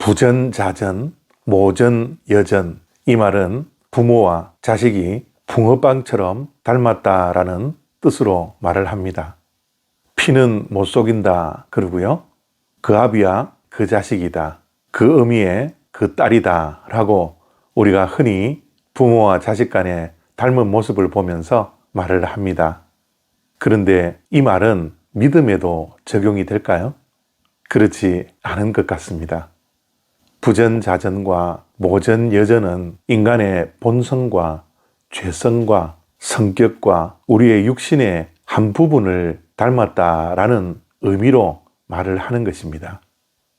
부전자전, 모전여전, 이 말은 부모와 자식이 붕어빵처럼 닮았다라는 뜻으로 말을 합니다. 피는 못 속인다 그러고요. 그 아비야 그 자식이다, 그 어미의 그 딸이다 라고 우리가 흔히 부모와 자식 간의 닮은 모습을 보면서 말을 합니다. 그런데 이 말은 믿음에도 적용이 될까요? 그렇지 않은 것 같습니다. 부전자전과 모전여전은 인간의 본성과 죄성과 성격과 우리의 육신의 한 부분을 닮았다라는 의미로 말을 하는 것입니다.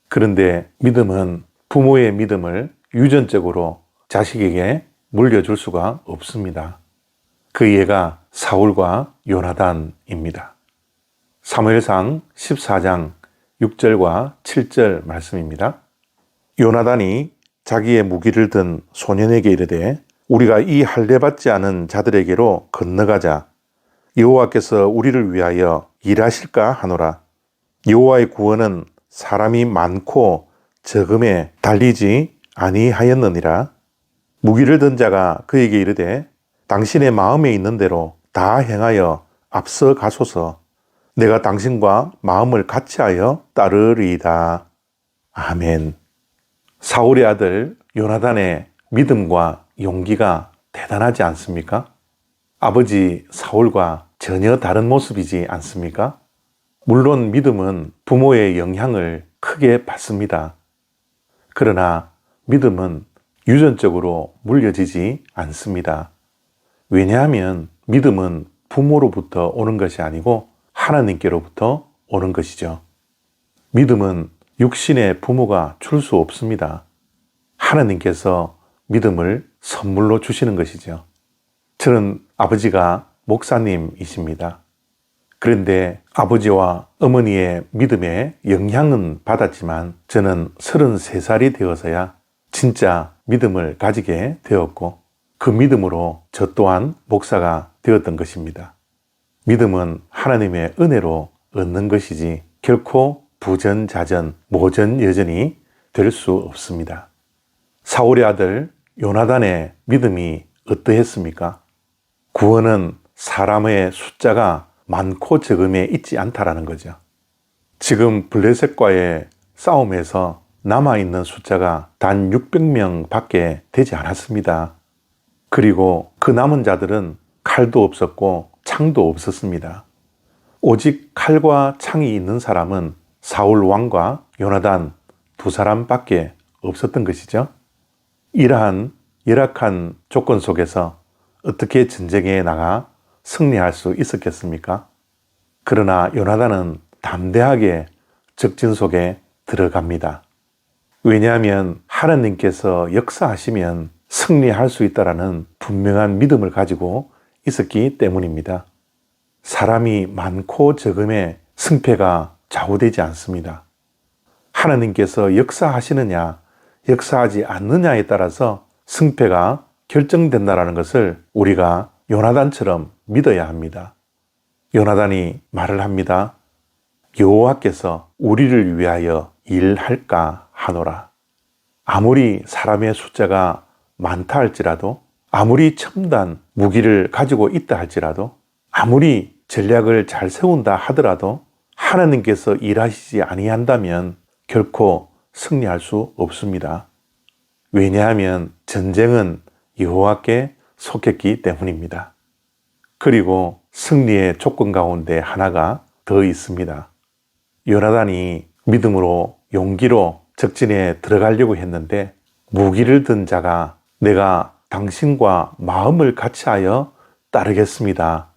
그런데 믿음은 부모의 믿음을 유전적으로 자식에게 물려줄 수가 없습니다. 그 예가 사울과 요나단입니다. 사무엘상 14장 6절과 7절 말씀입니다. 요나단이 자기의 무기를 든 소년에게 이르되 우리가 이 할례받지 않은 자들에게로 건너가자. 여호와께서 우리를 위하여 일하실까 하노라. 여호와의 구원은 사람이 많고 적음에 달리지 아니하였느니라. 무기를 든 자가 그에게 이르되 당신의 마음에 있는 대로 다 행하여 앞서 가소서. 내가 당신과 마음을 같이하여 따르리이다. 아멘. 사울의 아들 요나단의 믿음과 용기가 대단하지 않습니까? 아버지 사울과 전혀 다른 모습이지 않습니까? 물론 믿음은 부모의 영향을 크게 받습니다. 그러나 믿음은 유전적으로 물려지지 않습니다. 왜냐하면 믿음은 부모로부터 오는 것이 아니고 하나님께로부터 오는 것이죠. 믿음은 육신의 부모가 줄 수 없습니다. 하나님께서 믿음을 선물로 주시는 것이죠. 저는 아버지가 목사님이십니다. 그런데 아버지와 어머니의 믿음에 영향은 받았지만 저는 33살이 되어서야 진짜 믿음을 가지게 되었고 그 믿음으로 저 또한 목사가 되었던 것입니다. 믿음은 하나님의 은혜로 얻는 것이지 결코 부전자전, 모전여전이 될 수 없습니다. 사울의 아들 요나단의 믿음이 어떠했습니까? 구원은 사람의 숫자가 많고 적음에 있지 않다라는 거죠. 지금 블레셋과의 싸움에서 남아있는 숫자가 단 600명 밖에 되지 않았습니다. 그리고 그 남은 자들은 칼도 없었고 창도 없었습니다. 오직 칼과 창이 있는 사람은 사울 왕과 요나단 두 사람밖에 없었던 것이죠. 이러한 열악한 조건 속에서 어떻게 전쟁에 나가 승리할 수 있었겠습니까? 그러나 요나단은 담대하게 적진 속에 들어갑니다. 왜냐하면 하나님께서 역사하시면 승리할 수 있다라는 분명한 믿음을 가지고 있었기 때문입니다. 사람이 많고 적음에 승패가 좌우되지 않습니다. 하나님께서 역사하시느냐, 역사하지 않느냐에 따라서 승패가 결정된다는 것을 우리가 요나단처럼 믿어야 합니다. 요나단이 말을 합니다. 여호와께서 우리를 위하여 일할까 하노라. 아무리 사람의 숫자가 많다 할지라도, 아무리 첨단 무기를 가지고 있다 할지라도, 아무리 전략을 잘 세운다 하더라도 하나님께서 일하시지 아니한다면 결코 승리할 수 없습니다. 왜냐하면 전쟁은 여호와께 속했기 때문입니다. 그리고 승리의 조건 가운데 하나가 더 있습니다. 요나단이 믿음으로 용기로 적진에 들어가려고 했는데 무기를 든 자가 내가 당신과 마음을 같이하여 따르겠습니다.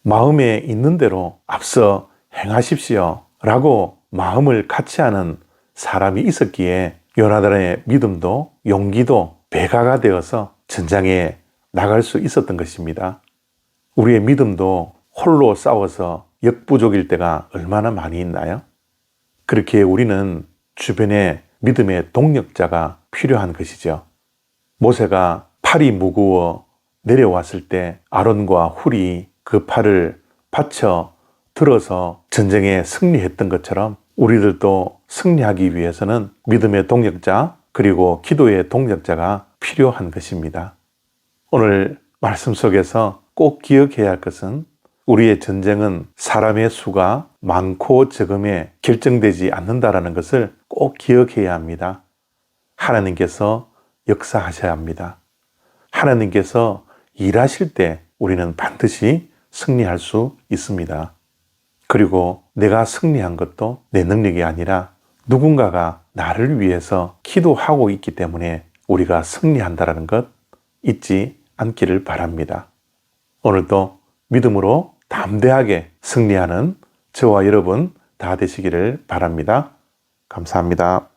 마음에 있는 대로 앞서 행하십시오 라고 마음을 같이하는 사람이 있었기에 요나단의 믿음도 용기도 배가가 되어서 전장에 나갈 수 있었던 것입니다. 우리의 믿음도 홀로 싸워서 역부족일 때가 얼마나 많이 있나요? 그렇게 우리는 주변에 믿음의 동력자가 필요한 것이죠. 모세가 팔이 무거워 내려왔을 때 아론과 훌이 그 팔을 받쳐 들어서 전쟁에 승리했던 것처럼 우리들도 승리하기 위해서는 믿음의 동력자 그리고 기도의 동력자가 필요한 것입니다. 오늘 말씀 속에서 꼭 기억해야 할 것은 우리의 전쟁은 사람의 수가 많고 적음에 결정되지 않는다라는 것을 꼭 기억해야 합니다. 하나님께서 역사하셔야 합니다. 하나님께서 일하실 때 우리는 반드시 승리할 수 있습니다. 그리고 내가 승리한 것도 내 능력이 아니라 누군가가 나를 위해서 기도하고 있기 때문에 우리가 승리한다는 것 잊지 않기를 바랍니다. 오늘도 믿음으로 담대하게 승리하는 저와 여러분 다 되시기를 바랍니다. 감사합니다.